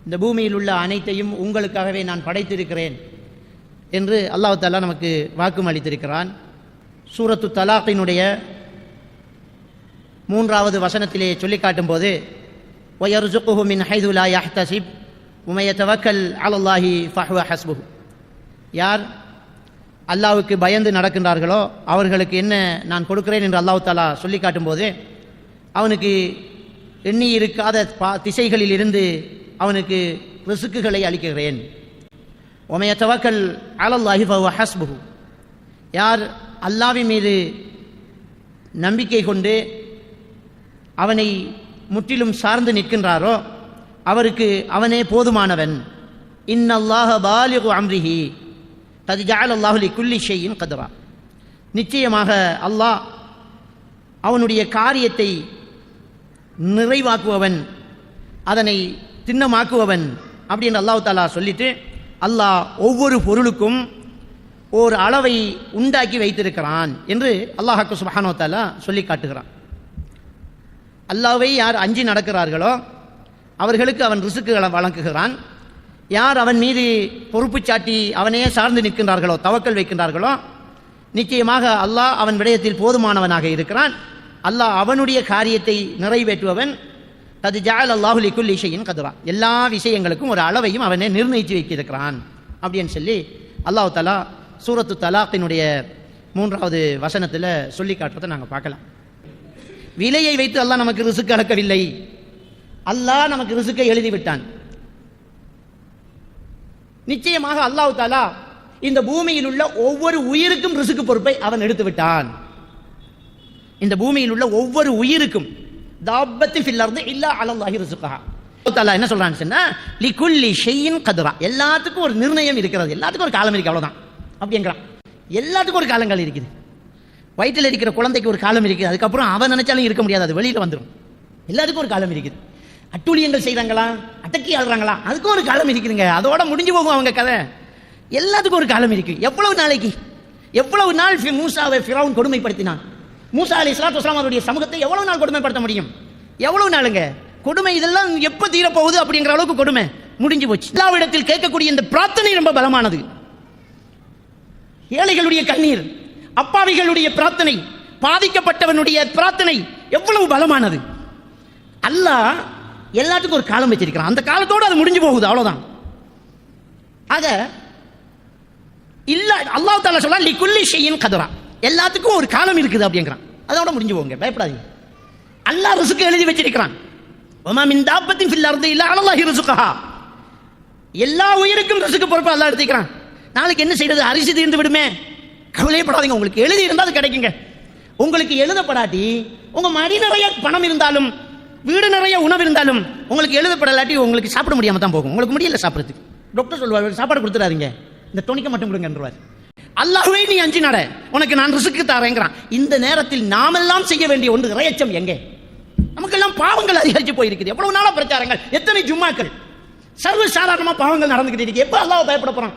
இந்த பூமியில் உள்ள அனைத்தையும் உங்களுக்காகவே நான் படைத்திருக்கிறேன் என்று அல்லாஹ் தஆலா நமக்கு வாக்கும் அளித்திருக்கிறான். சூரத்து தலாக்கினுடைய 3வது வசனத்திலே சொல்லி காட்டும் போது வயர்சுகுஹு மின் ஹைது லா யஹ்தசிப் வமன் யதவக்கல் அலல்லாஹி ஃபஹுவ ஹஸ்புஹு. யார் அல்லாஹ்வுக்கு பயந்து நடக்கின்றார்களோ அவர்களுக்கு என்ன நான் கொடுக்கிறேன் என்று அல்லாஹ் தஆலா சொல்லி காட்டும் போது அவனுக்கு எண்ணி இருக்காத திசைகளில் இருந்து அவனுக்கு ரிஸ்க்குகளை அளிக்கிறேன். வமன் யதவக்கல் அலல்லாஹி ஃபஹுவ ஹஸ்புஹு. யார் அல்லாஹ்வின் மீது நம்பிக்கை கொண்டு அவனை முற்றிலும் சார்ந்து நிற்கின்றாரோ அவருக்கு அவனே போதுமானவன். இன்னல்லாஹ பாலிகு அம்ரிஹி கத் ஜஅலல்லாஹு லிகுல்லி ஷைஇன் கத்ரா. நிச்சயமாக அல்லாஹ் அவனுடைய காரியத்தை நிறைவாக்குவவன், அதனை திண்ணமாக்குவவன் அப்படின்னு அல்லாஹ் தஆலா சொல்லிட்டு அல்லாஹ் ஒவ்வொரு பொருளுக்கும் ஓர் அளவை உண்டாக்கி வைத்திருக்கிறான் என்று அல்லாஹ் சுப்ஹானஹு வ தஆலா சொல்லி காட்டுகிறான். அல்லாஹ்வை யார் அஞ்சி நடக்கிறார்களோ அவர்களுக்கு அவன் ரிஸ்க்குகளை வழங்குகிறான். யார் அவன் மீது பொறுப்பு சாட்டி அவனையே சார்ந்து நிற்கின்றார்களோ, தவக்கல் வைக்கின்றார்களோ, நிச்சயமாக அல்லாஹ் அவன் விடயத்தில் போதுமானவனாக இருக்கிறான். அல்லாஹ் அவனுடைய காரியத்தை நிறைவேற்றுவவன். கத் ஜஅலல்லாஹு லிகுல்லி ஷைஇன் கத்ரா. எல்லா விஷயங்களுக்கும் ஒரு அளவையும் அவனே நிர்ணயித்து வைத்திருக்கிறான் அப்படின்னு சொல்லி அல்லாஹ் தஆலா சூரத்து தலாக்கினுடைய 3வது வசனத்தில் சொல்லி காட்டுறதை நாங்கள் பார்க்கலாம். விலையை வைத்து அல்லாஹ் நமக்கு ரிஸ்க் அளக்கவில்லை. அல்லாஹ் நமக்கு ரிஸ்க்கை எழுதிவிட்டான். நிச்சயமாக அல்லாஹ் தஆலா இந்த பூமியில் உள்ள ஒவ்வொரு உயிருக்கும் ரிஸ்க் பொறுப்பை அவன் எடுத்து விட்டான். இந்த பூமியில் உள்ள ஒவ்வொரு உயிருக்கும் தாப்பத்தி ஃபில் அர்தி இல்லா அலல்லாஹி ரிஸ்குஹா. அல்லாஹ் தஆலா என்ன சொல்றான்னு சொன்னா லிகுல்லி ஷைஇன் கத்ரா. எல்லாத்துக்கும் ஒரு நிர்ணயம் இருக்கிறது, எல்லாத்துக்கும் ஒரு காலம் இருக்கு, அவ்வளவுதான் அப்படிங்கிறான். எல்லாத்துக்கும் ஒரு காலங்கள் இருக்குது. வயிற்றில் இருக்கிற குழந்தைக்கு ஒரு காலம் இருக்குது, அதுக்கப்புறம் அவன் நினைச்சாலும் இருக்க முடியாது, அது வெளியில வந்துடும். எல்லாத்துக்கும் ஒரு காலம் இருக்குது. அட்டூழியங்கள் செய்றாங்களா, அடக்கி ஆடுறாங்களா, அதுக்கும் ஒரு காலம் இருக்குதுங்க, அதோட முடிஞ்சு போகும் அவங்க கதை. எல்லாத்துக்கும் ஒரு காலம் இருக்கு. எவ்வளவு நாளைக்கு, எவ்வளவு நாள் மூசாவை ஃபிரௌன் கொடுமைப்படுத்தினான்? மூசா அலைஹிஸ்ஸலாத்து வஸலாம் அவருடைய சமூகத்தை எவ்வளவு நாள் கொடுமைப்படுத்த முடியும்? எவ்வளவு நாளுங்க கொடுமை? இதெல்லாம் எப்ப தீரப்போகுது அப்படிங்கிற அளவுக்கு கொடுமை முடிஞ்சு போச்சு. அல்லாஹ்விடத்தில் கேட்கக்கூடிய இந்த பிரார்த்தனை ரொம்ப பலமானது. ஏழைகளுடைய கண்ணீர், அப்பாவிகளுடைய பிரார்த்தனை, பாதிக்கப்பட்டவனுடைய பிரார்த்தனை எவ்வளவு பலமானது. அல்லாஹ் எல்லாத்துக்கும் ஒரு காலம் வச்சிருக்கிறான். அந்த காலத்தோடு அது முடிஞ்சு போகுது, அவ்வளவுதான். ஆக இல்ல அல்லாஹ் தஆலா சொல்றான் லிகுல்லி ஷைஇன் கத்ரா. எல்லாத்துக்கும் ஒரு காலம் இருக்குது அப்படிங்கிறான். அதோட முடிஞ்சு போங்க, பயப்படாதீங்க. அல்லாஹ் ரிஸ்க் எழுதி வச்சிருக்கிறான். வமா மின் தாப்பத்தின் ஃபில் அர்தி இல்லா அலல்லாஹி ரிஸ்குஹா. எல்லா உயிருக்கும் ரிஸ்க் பொறுப்பு அல்லாஹ் எடுத்துக்கிறான். நாளைக்கு என்ன செய்யறது, அரிசி தீர்ந்து விடுமே, கவலைப்படாதீங்க. உங்களுக்கு எழுதி இருந்தால் அது கிடைக்குங்க. உங்களுக்கு எழுதப்படாட்டி, உங்க மடி நிறைய பணம் இருந்தாலும், வீடு நிறைய உணவு இருந்தாலும், உங்களுக்கு எழுதப்படலாட்டி உங்களுக்கு சாப்பிட முடியாம தான் போகும். உங்களுக்கு முடியல சாப்பிடுறதுக்கு. டாக்டர் சொல்லுவார் சாப்பாடு கொடுத்துறாதீங்க, இந்த டொனிக்க மட்டும் கொடுங்கன்றார். அல்லாஹ்வை நீ அஞ்சி நட, உனக்கு நான் ரிஸ்க் தரேங்கிறான். இந்த நேரத்தில் நாமெல்லாம் செய்ய வேண்டிய ஒன்று இறையச்சம். எங்கே நமக்கெல்லாம் பாவங்கள் அதிகரிச்சு போயிருக்குது. எவ்வளவு நாளா பிரச்சாரங்கள், எத்தனை ஜும்மாக்கள், சர்வ சாதாரணமா பாவங்கள் நடந்துகிட்டு இருக்கு. எப்ப அல்லாஹ் பயப்பட போறான்?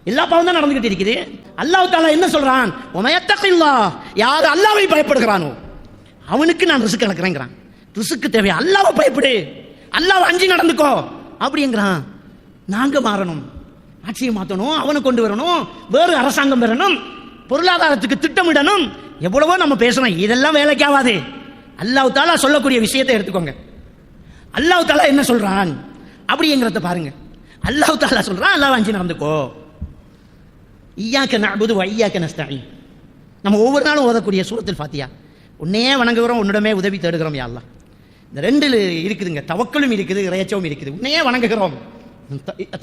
எல்லா பாவம் தான் நடந்துகிட்டு இருக்குது. அல்லாஹ் தஆலா என்ன சொல்றான்? வமயத்தகில்லாஹ். யார் அல்லாஹ்வை பயப்படுகிறானோ அவனுக்கு நான் ரிஸ்க் கலக்குறேங்கிறான். ரிஸ்க் தேவை, அல்லாஹ்வை பயப்படு, அல்லாஹ்வை அஞ்சி நடந்துக்கோ அப்படிங்கிறான். நாங்க மாறணும், ஆட்சியை மாற்றணும், அவனை கொண்டு வரணும், வேறு அரசாங்கம் வரணும், பொருளாதாரத்துக்கு திட்டமிடணும். எவ்வளவோ நம்ம பேசணும், இதெல்லாம் வேலைக்கு ஆகாது. அல்லாஹ் தஆலா சொல்லக்கூடிய விஷயத்தை எடுத்துக்கோங்க. அல்லாஹ் தஆலா என்ன சொல்றான் அப்படிங்கிறத பாருங்க. அல்லாஹ் தஆலா சொல்றான் அல்லாஹ்வை அஞ்சி நடந்துக்கோ. இய்யாக நஅ்புது வ இய்யாக நஸ்தஈன். நம்ம ஒவ்வொரு நாளும் ஓதக்கூடிய சூரத்துல் ஃபாத்திஹா. உன்னையே வணங்குகிறோம், உன்னிடமே உதவி தேடுகிறோம் யா அல்லாஹ். இந்த ரெண்டில் இருக்குதுங்க, தவக்கலும் இருக்குது, இறையச்சவும் இருக்குது. உன்னையே வணங்குகிறோம்,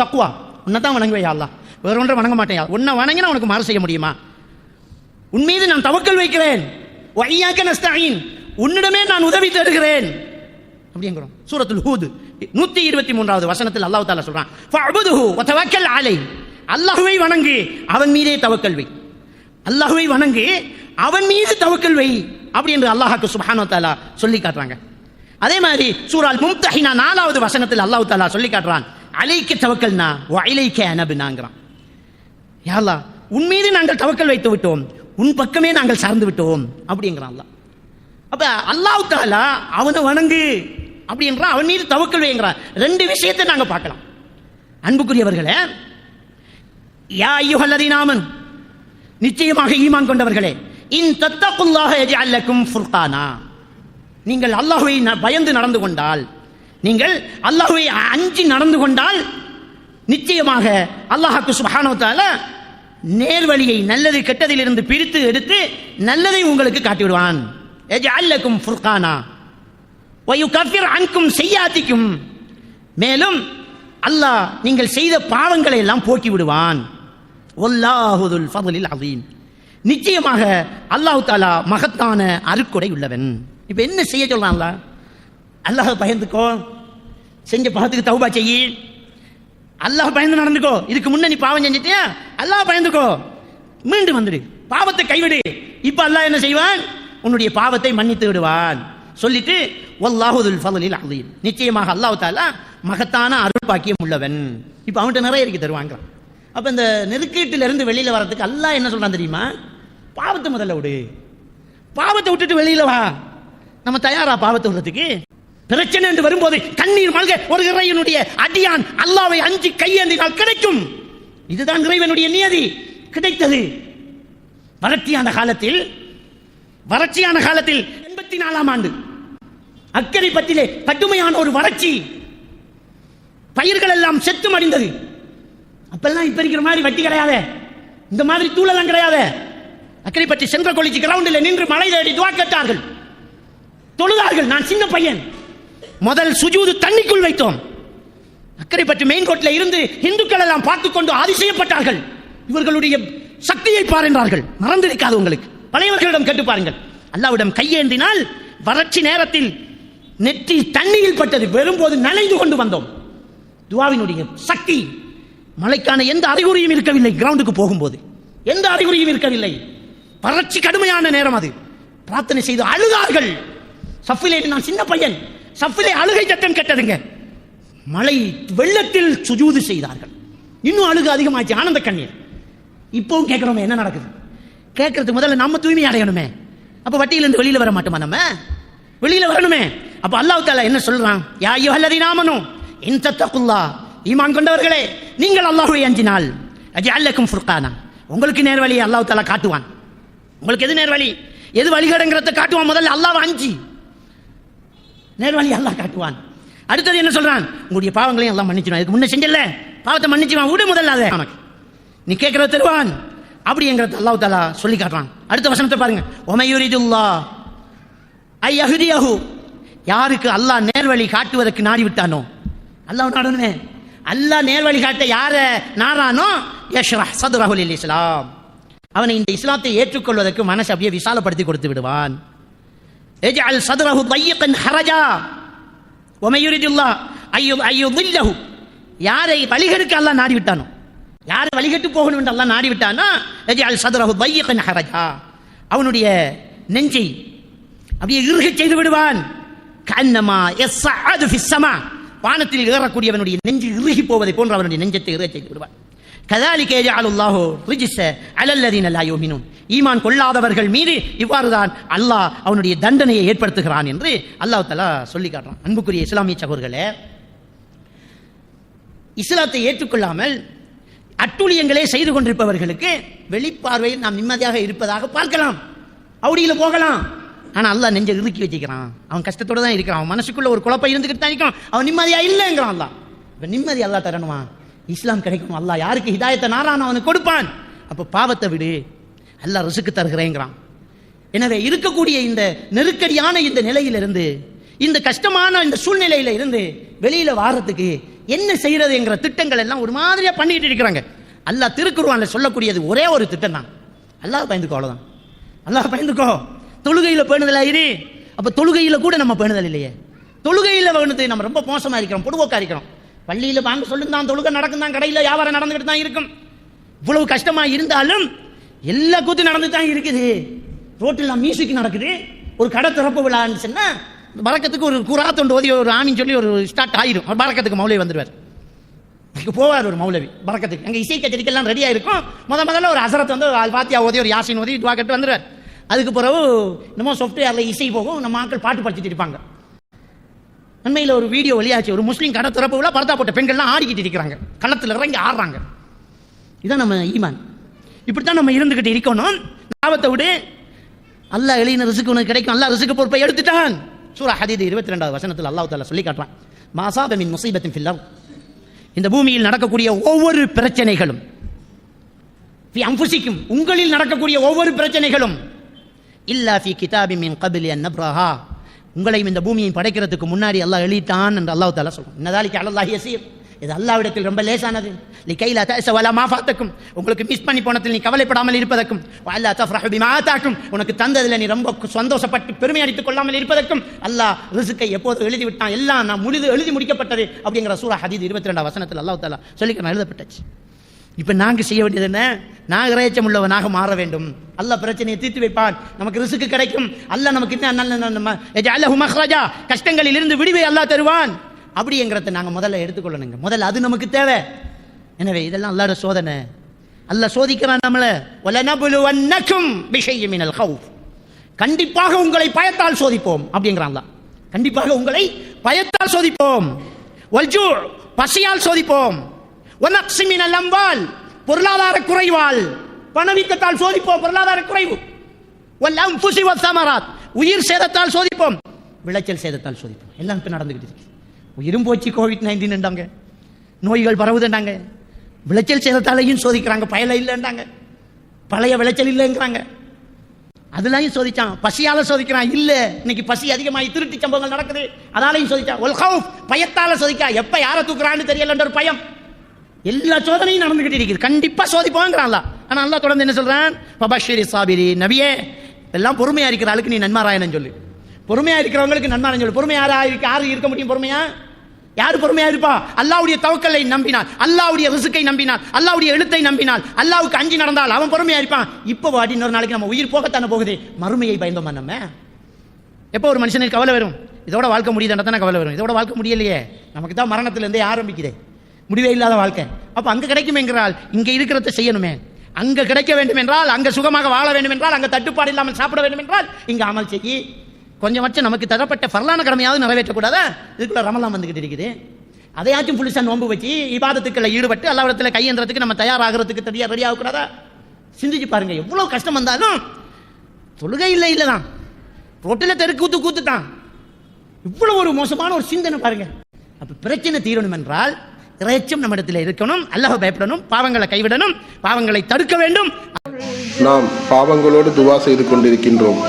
தக்வா, உன்னை தான் வணங்குவே யா அல்லாஹ், வேற ஒன்றை வணங்க மாட்டேன். உன்னை வணங்கினா உனக்கு மாறு செய்ய முடியுமா? உன் மீது நான் தவக்கல் வைக்கிறேன். வ இய்யாக நஸ்தஈன், உன்னிடமே நான் உதவி தேடுகிறேன் அப்படிங்கிறோம். சூரத்துல் ஹூத் 123வது வசனத்தில் அல்லாஹ் தஆலா சொல்றான் ஃபஅபுதுஹு வ தவக்கல் அலைஹி. அல்லாஹ்வை வணங்கு, அவன் மீதே தவக்கல் வை. அல்லாஹ்வை வணங்கு, அவன் மீது தவக்கல் வை அப்படி என்று அல்லாஹ் சுப்ஹானஹு வ தஆலா சொல்லி காட்டுறாங்க. அதே மாதிரி சூரல் மும்தஹினா 4வது வசனத்தில் அல்லாஹ் தஆலா சொல்லி காட்டுறான் அலைக்க தவக்கல்னா வ இலைக்க அனப்னாங்கறான். யா அல்லாஹ், உன் மீது நாங்கள் தவக்கல் வைத்து விட்டோம், உன் பக்கமே நாங்கள் சார்ந்து விட்டோம் அப்படிங்கிறான் அல்லாஹ். அப்ப அல்லாஹ் தஆலா அவனை வணங்கு, அப்படி என்றால் அவன் மீது தவக்கல் வைங்கிறார். ரெண்டு விஷயத்தை நாங்க பார்க்கலாம். அன்புக்குரியவர்களே, யா அய்யுஹல்லதீன ஆமனு, நிச்சயமாக ஈமான் கொண்டவர்களே, இன் தத்தகுல்லாஹ யஜ்அல் லக்கும் ஃபுர்கானா, நீங்கள் அல்லாஹ்வை பயந்து நடந்து கொண்டால், நீங்கள் அல்லாஹ்வை அஞ்சி நடந்து கொண்டால், நிச்சயமாக அல்லாஹ் சுப்ஹானஹு வ தஆலா நேர்வழியை நல்லது கெட்டதிலிருந்து பிரித்து எடுத்து நல்லதை உங்களுக்கு காட்டி விடுவான். யஜ்அல் லக்கும் ஃபுர்கானா வ யுகஃபிர் அன்கும் ஸய்யாத்திக்கும், மேலும் அல்லாஹ் நீங்கள் செய்த பாவங்களை எல்லாம் போக்கி விடுவான். வல்லாஹு துல் ஃபத்லில் அஸீம், நிச்சயமாக அல்லாஹ் தஆலா மகத்தான அருட்கொடை உள்ளவன். இப்ப என்ன செய்ய சொல்றான்? அல்லாஹ் பயந்துக்கோ, செஞ்ச பாவத்துக்கு தௌபா செய்யி, அல்லாஹ் பயந்து நடந்துக்கோ. இதுக்கு முன்ன நீ பாவம் செஞ்சிட்டியா, அல்லாஹ் பயந்துக்கோ, மீண்டும் வந்துடு, பாவத்தை கைவிடு. இப்ப அல்லாஹ் என்ன செய்வான்? உன்னுடைய பாவத்தை மன்னித்து விடுவான். சொல்லிட்டு வல்லாஹு துல் ஃபத்லில் அஸீம், நிச்சயமாக அல்லாஹ் தஆலா மகத்தான அருட்பாக்கியம் உள்ளவன். இப்ப அவன்கிட்ட நிறைய இருக்கு தருவாங்க. அப்ப இந்த நெருக்கீட்டிலிருந்து வெளியில வரதுக்கு அல்லாஹ் என்ன சொல்றான் தெரியுமா? பாவத்தை முதல்ல விடு, பாவத்தை விட்டுட்டு வெளியில வா. நம்ம தயாரா பாவத்தை விடுறதுக்கு? பிரச்சனை என்று வரும்போது கண்ணீர் மல்க ஒரு இறைவனுடைய அடியான் அல்லாஹ்வை அஞ்சி கையேந்தினால் கிடைக்கும். இதுதான் இறைவனுடைய நியதி. கிடைத்தது. வறட்சியான காலத்தில் 84ஆம் ஆண்டு அக்கரைப்பட்டிலே கடுமையான ஒரு வறட்சி, பயிர்கள் எல்லாம் செத்து மடிந்தது. அப்பெல்லாம் இப்ப இருக்கிற மாதிரி வட்டி கிடையாது, இந்த மாதிரி தூளெல்லாம் கிடையாது. அக்கரைப்பட்டி சென்ற காலேஜ் கிரவுண்டில் நின்று மழை தேடி துஆ கேட்டார்கள், தொழுதார்கள். நான் சின்ன பையன், முதல் சுஜூது தண்ணிக்குள் வைத்தோம். அக்கரைப்பட்டி மெயின் கோட்ல இருந்து இந்துக்கள் எல்லாம் பார்த்துக் கொண்டு அதிசயப்பட்டார்கள். இவர்களுடைய சக்தியை பாருங்கள், மறந்திருக்காது உங்களுக்கு. பழையவர்களிடம் கேட்டு பாருங்கள். அல்லாஹ்விடம் கையேந்தினால் வறட்சி நேரத்தில் நெற்றி தண்ணீரில் பட்டது, வரும்போது நனைந்து கொண்டு வந்தோம். துஆவினுடைய சக்தி. மழைக்கான எந்த அறிகுறியும் இருக்கவில்லை. கிரவுண்டுக்கு போகும்போது எந்த அறிகுறியும் இருக்கவில்லை. வறட்சி கடுமையான நேரம். அது பிரார்த்தனை செய்து அழுதார்கள். சஃபிலே, நான் சின்ன பையன், சஃபிலே அழுகை சத்தம் கேட்டதுங்க. மழை வெள்ளத்தில் சுஜூது செய்தார்கள். இன்னும் அழுகு அதிகமாச்சு, ஆனந்த கண்ணீர். இப்பவும் கேட்கிறோமே என்ன நடக்குது? கேட்கறது முதல்ல நம்ம தூய்மை அடையணுமே. அப்ப வட்டியிலிருந்து வெளியில வர மாட்டோமா? நம்ம வெளியில வரணுமே. அப்ப அல்லாஹ் தஆலா என்ன சொல்றான்? யா அய்யுஹல்லதீன ஆமனு இன் தத்தகுல்லாஹ், ஈமான் கொண்டவர்களே, நீங்கள் அல்லாஹ்வை அஞ்சினால் யஜ்அல் லக்கும் ஃபுர்கானா, உங்களுக்கு நேர்வழியை அல்லாஹ் தஆலா காட்டுவான். உங்களுக்கு எது நேர்வழி, எது வழிகேடுங்கிறத காட்டுவான். முதல்ல அல்லாஹ்வை அஞ்சி நேர்வழி அல்லாஹ் காட்டுவான். அடுத்தது என்ன சொல்றான்? உங்களுடைய பாவங்களையும் அல்லாஹ் மன்னிச்சுவான். இதுக்கு முன்ன செஞ்சல பாவத்தை மன்னிச்சுவான். விடு முதல்ல அதை, நீ கேட்கறத தருவான். அப்படிங்கிறத அல்லாஹ் தஆலா சொல்லி காட்டுறான். அடுத்த வசனத்தை பாருங்க. ஒமையுரிதுல்லாஹ் ஐயஹ்தியஹு, யாருக்கு அல்லாஹ் நேர்வழி காட்டுவதற்கு நாடி விட்டானோ, அல்லாஹ் நாடணுமே, அல்லாஹ் நேர்வழி காட்ட யார நாடானோ, யஷ்ரஹ் ஸத்ரஹு லில் இஸ்லாம், அவனை இந்த இஸ்லாத்தை ஏற்றுக்கொள்வதற்கு மனசை அப்படியே விசாலப்படுத்தி கொடுத்து விடுவான். யஜ்அல் ஸத்ரஹு ضيقا ஹரஜா ஒமையுரிதுல்லாஹ் ஐயுதில்லஹு, யாரை வழிகெடுக்க அல்லாஹ் நாடி விட்டானோ, யார் வழிகட்டு போகணும் என்று அல்லாஹ் நாடி விட்டானா, யஜ்அல் ஸத்ரஹு ضيقا ஹரஜா, அவனுடைய நெஞ்சை அப்படியே இறுக செய்து விடுவான். கன்னமா யஸ்அது ஃபிஸ் ஸமா, வானத்தில் ஏறக்கூடியவனுடைய நெஞ்சு இறுகி போவதை போன்று அவனுடைய நெஞ்சத்தை இறுக செய்து விடுவான். கதாலிக யஜ்அலுல்லாஹு ரிஜ்ஸ அலல்லதீன லா யுமினூன், ஈமான் கொள்ளாதவர்கள் மீது இவ்வாறுதான் அல்லாஹ் அவனுடைய தண்டனையை ஏற்படுத்துகிறான் என்று அல்லாஹ் தஆலா சொல்லி காட்டுறான். அன்புக்குரிய இஸ்லாமிய சகோதரர்களே, இஸ்லாத்தை ஏற்றுக்கொள்ளாமல் அட்டுழியங்களே செய்து கொண்டிருப்பவர்களுக்கு வெளிப்பார்வையில் நாம் நிம்மதியாக இருப்பதாக பார்க்கலாம், அவுடியில போகலாம். ஆனா அல்லாஹ் நெஞ்சை இறுக்கி வச்சுக்கிறான். அவன் கஷ்டத்தோட தான் இருக்கிறான். அவன் மனசுக்குள்ள ஒரு குழப்பம் இருந்துகிட்டு தான் இருக்கான். அவன் நிம்மதியா இல்லைங்கிறான். அல்லாஹ் இப்ப நிம்மதி அல்லாஹ் தரணுமா? இஸ்லாம் கிடைக்கும். அல்லாஹ் யாருக்கு ஹிதாயத்தை நாரான் அவனுக்கு கொடுப்பான். அப்ப பாவத்தை விடு, அல்லாஹ் ரிஸ்க் தருகிறேங்கிறான். எனவே இருக்கக்கூடிய இந்த நெருக்கடியான இந்த நிலையிலிருந்து, இந்த கஷ்டமான இந்த சூழ்நிலையில இருந்து வெளியில வாரத்துக்கு என்ன செய்யறது என்கிற திட்டங்கள் எல்லாம் ஒரு மாதிரியா பண்ணிட்டு இருக்கிறாங்க. அல்லாஹ் திருக்குர்ஆன்ல சொல்லக்கூடியது ஒரே ஒரு திட்டம் தான். அல்லாஹ் பயந்துக்கோ, அவ்வளவுதான். அல்லாஹ் பயந்துக்கோ. தொழுகையில பேணுதலா இரு. அப்ப தொழுகையில கூட நம்ம பேணுதல் இல்லையே. தொழுகையில வேணுது நம்ம ரொம்ப மோசமா இருக்கிறோம், பொடுவோக்கா இருக்கிறோம். பள்ளியில வாங்க சொல்லும் தான், தொழுகை நடக்கும் தான், கடையில வியாபாரம் நடந்துகிட்டு தான் இருக்கும். இவ்வளவு கஷ்டமா இருந்தாலும் எல்லா கூத்தும் நடந்து தான் இருக்குது. ரோட்டில் மியூசிக் நடக்குது. ஒரு கடை திறப்பு விழான்னு சொன்னா பரக்கத்துக்கு ஒரு குராத்தொண்டு ஓதி ஒரு ஆணின்னு சொல்லி ஒரு ஸ்டார்ட் ஆயிரும். பரக்கத்துக்கு மௌலவி வந்துடுவார். போவார் ஒரு மௌலவி பரக்கத்துக்கு. அங்கே இசை கச்சேரிக்கெல்லாம் ரெடியா இருக்கும். முதல்ல ஒரு அசரத்தை வந்து பாத்தியா ஓதி ஒரு யாசின் ஓதி துவா கட்டு வந்துடுவார். அதுக்கு பிறகு நம்ம சாஃப்ட்வேர்ல இசை போகும், நம்ம ஆட்கள் பாட்டு படிச்சுட்டு இருப்பாங்க. அண்மையில் ஒரு வீடியோ வெளியாச்சு, ஒரு முஸ்லீம் கடை திறப்பு விழா, பரதா போட்ட பெண்கள்லாம் ஆடிக்கிட்டு இருக்கிறாங்க, களத்தில் இறங்கி ஆடுறாங்க. இதான் நம்ம ஈமான். இப்படித்தான் நம்ம இருந்துகிட்டு இருக்கணும். லாபத்தை விடு, அல்லாஹ் எழுதின ரிஸ்க் உனக்கு கிடைக்கும், அல்லாஹ் ரிஸ்க் பொறுப்பை எடுத்துட்டான். சூரா ஹதீத் 22வது வசனத்தில் அல்லாஹ் தஆலா சொல்லி காட்டுறான், மா அஸாப மின் முஸீபத்தின் ஃபில் அர்த், இந்த பூமியில் நடக்கக்கூடிய ஒவ்வொரு பிரச்சனைகளும், ஃபி அன்ஃபுசிக்கும், உங்களில் நடக்கக்கூடிய ஒவ்வொரு பிரச்சனைகளும், இல்லா ஃபி கிதாபின் மின் கப்லி அன் நப்ரஹா, உங்களையும் இந்த பூமியை படைக்கிறதுக்கு முன்னாடி அல்லாஹ் எழுதிட்டான் என்று அல்லாஹ் தஆலா சொல்றான். இன்னதாலிக அலல்லாஹி யஸீர், இது அல்லாஹ்விடத்தில் ரொம்ப லேசானது. லிகைலா தஅஸ வலா மா ஃபாத்தக்கும், உங்களுக்கு மிஸ் பண்ணி போனதில் நீ கவலைப்படாமல் இருப்பதற்கும், வஅல்லா தஃப்ரஹு பிமா ஆதாக்கும், உனக்கு தந்ததில் நீ ரொம்ப சந்தோஷப்பட்டு பெருமை அடித்துக் கொள்ளாமல் இருப்பதற்கும் அல்லாஹ் ரிஸ்கை எப்போது எழுதி விட்டான், எல்லாம் நான் எழுதி முடிக்கப்பட்டது அப்படிங்கிற சூரா ஹதீத் 22 வசனத்தில் அல்லாஹ் தஆலா சொல்லிக்கிறான், எழுதப்பட்டுச்சு. இப்போ நாங்கள் செய்ய வேண்டியது என்ன? நாங்கள் இறைச்சம் உள்ளவனாக மாற வேண்டும். அல்லாஹ் பிரச்சனையை தீர்த்து வைப்பான், நமக்கு ரிஸ்க் கிடைக்கும். அல்லாஹ் நமக்கு கஷ்டங்களில் இருந்து விடுவை அல்லாஹ் தருவான். அப்படிங்கிறத நாங்கள் முதல்ல எடுத்துக்கொள்ளணுங்க. முதல்ல அது நமக்கு தேவை. எனவே இதெல்லாம் அல்லாஹ்வோட சோதனை. அல்லாஹ் சோதிக்கிறான் நம்மளை. வலனபுலுவன்னகும் பிஷைஇம் மினல் கௌஃப், கண்டிப்பாக உங்களை பயத்தால் சோதிப்போம் அப்படிங்கிறான் அல்லாஹ். கண்டிப்பாக உங்களை பயத்தால் சோதிப்போம். வல்ஜூ, பசியால் சோதிப்போம். வனக்ஸி மினல் அம்வால், பொருளாதார குறைவால், பணவீக்கத்தால் சோதிப்போம், பொருளாதார குறைவு. வல் அன்ஃபுஸி வஸ்ஸமராத், உயிர் சேதத்தால் சோதிப்போம், விளைச்சல் சேதத்தால் சோதிப்போம். எல்லாம் இப்போ நடந்துகிட்டு இருக்கு. உயிரும் போச்சு, கோவிட்-19 என்றாங்க, நோய்கள் பரவுதுண்டாங்க, விளைச்சல் சேதத்தாலையும் சோதிக்கிறாங்க, பயல இல்லைன்றாங்க, பழைய விளைச்சல் இல்லைங்கிறாங்க, அதுலையும் சோதிச்சான். பசியால சோதிக்கிறான், இல்ல இன்னைக்கு பசி அதிகமாகி திருட்டு சம்பவங்கள் நடக்குது, அதாலையும் சோதிச்சான். ஒல் கௌஃப், பயத்தால சோதிக்கா, எப்ப யாரை தூக்குறான்னு தெரியலன்ற ஒரு பயம். எல்லா சோதனையும் நடந்துகிட்டு இருக்குது. கண்டிப்பா சோதிப்போங்கிறான். ஆனா அல்லாஹ் தொடர்ந்து என்ன சொல்றான்? ஃபபஷிரி சாபிரி, நபியே எல்லாம் பொறுமையா இருக்கிற ஆளுக்கு நீ நன்மாராயணம் சொல்லு. பொறுமையா இருக்கிறவங்களுக்கு நன்மாராயணம் சொல்லு. பொறுமையா யாரு இருக்க முடியும்? பொறுமையா யாரு பொறுமையா இருப்பா? அல்லாஹ்வுடைய தவக்கலை நம்பினால், அல்லாஹ்வுடைய ரிஸ்கை நம்பினால், அல்லாஹ்வுடைய எழுத்தை நம்பினால், அல்லாஹ்வுக்கு அஞ்சி நடந்தால் அவன் பொறுமையா இருப்பான். இப்போ வாடி இன்னொரு நாளைக்கு நம்ம உயிர் போகத்தானே போகுது, மறுமையை பயந்தோமா நம்ம? எப்போ ஒரு மனுஷனுக்கு கவலை வரும்? இதோட வாழ்க்கை முடியுதுன்னா கவலை வரும். இதோட வாழ்க்கை முடியலையே, நமக்கு தான் மரணத்திலிருந்தே ஆரம்பிக்குதே, முடிவே இல்லாத வாழ்க்கை. அப்ப அங்க கிடைக்கும் என்றால் இங்க இருக்கிறத செய்யணுமே. அங்க கிடைக்க வேண்டும் என்றால், அங்க சுகமாக வாழ வேண்டும் என்றால், அங்க தட்டுப்பாடு இல்லாமல் சாப்பிட வேண்டும் என்றால் இங்க அமல் செய்யி. கொஞ்சம் நமக்கு தரப்பட்ட ஃபர்லான கடமையாவது நிறைவேற்றக்கூடாதா? இதுக்குள்ள ரமலான் வந்துகிட்டு இருக்குது. அதையாச்சும் புலிசா நோன்பு வச்சு இபாதத்துக்களை ஈடுபட்டு அல்லாஹ்விடத்தில் கையேந்திரத்துக்கு நம்ம தயாராகிறதுக்கு ரெடி ஆகக்கூடாதா? சிந்திச்சு பாருங்க. எவ்வளவு கஷ்டம் வந்தாலும் தொழுகை இல்லதான், ரோட்டில் தெருக்கு கூத்துட்டான். இவ்வளவு ஒரு மோசமான ஒரு சிந்தனை பாருங்க. அப்ப பிரச்சனை தீரணும் என்றால் இறைச்சம் நம்மிடத்தில் இருக்கணும், அல்லாஹ்வை பயப்படணும், பாவங்களை கைவிடணும், பாவங்களை தடுக்க வேண்டும். நாம் பாவங்களோடு துவா செய்து கொண்டிருக்கின்றோம்.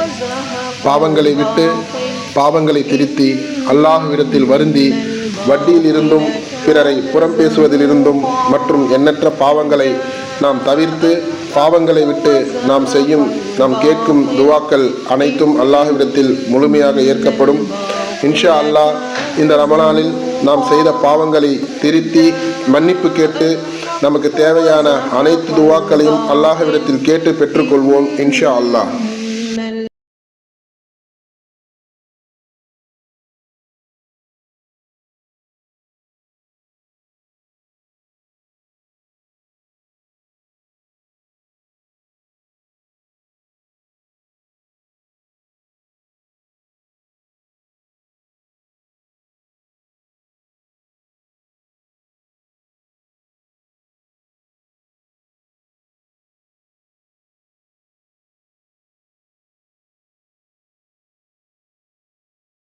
பாவங்களை விட்டு, பாவங்களை திருத்தி, அல்லாஹ்விடத்தில் வருந்தி, வட்டியில் இருந்தும் பிறரை புறம் பேசுவதிலிருந்தும் மற்றும் எண்ணற்ற பாவங்களை நாம் தவிர்த்து, பாவங்களை விட்டு நாம் கேட்கும் துவாக்கள் அனைத்தும் அல்லாஹ்விடத்தில் முழுமையாக ஏற்கப்படும். இன்ஷா அல்லாஹ் இந்த ரமலானில் நாம் செய்த பாவங்களை திருத்தி மன்னிப்பு கேட்டு நமக்கு தேவையான அனைத்து துவாக்களையும் அல்லாஹ்விடத்தில் கேட்டு பெற்றுக்கொள்வோம் இன்ஷா அல்லாஹ்.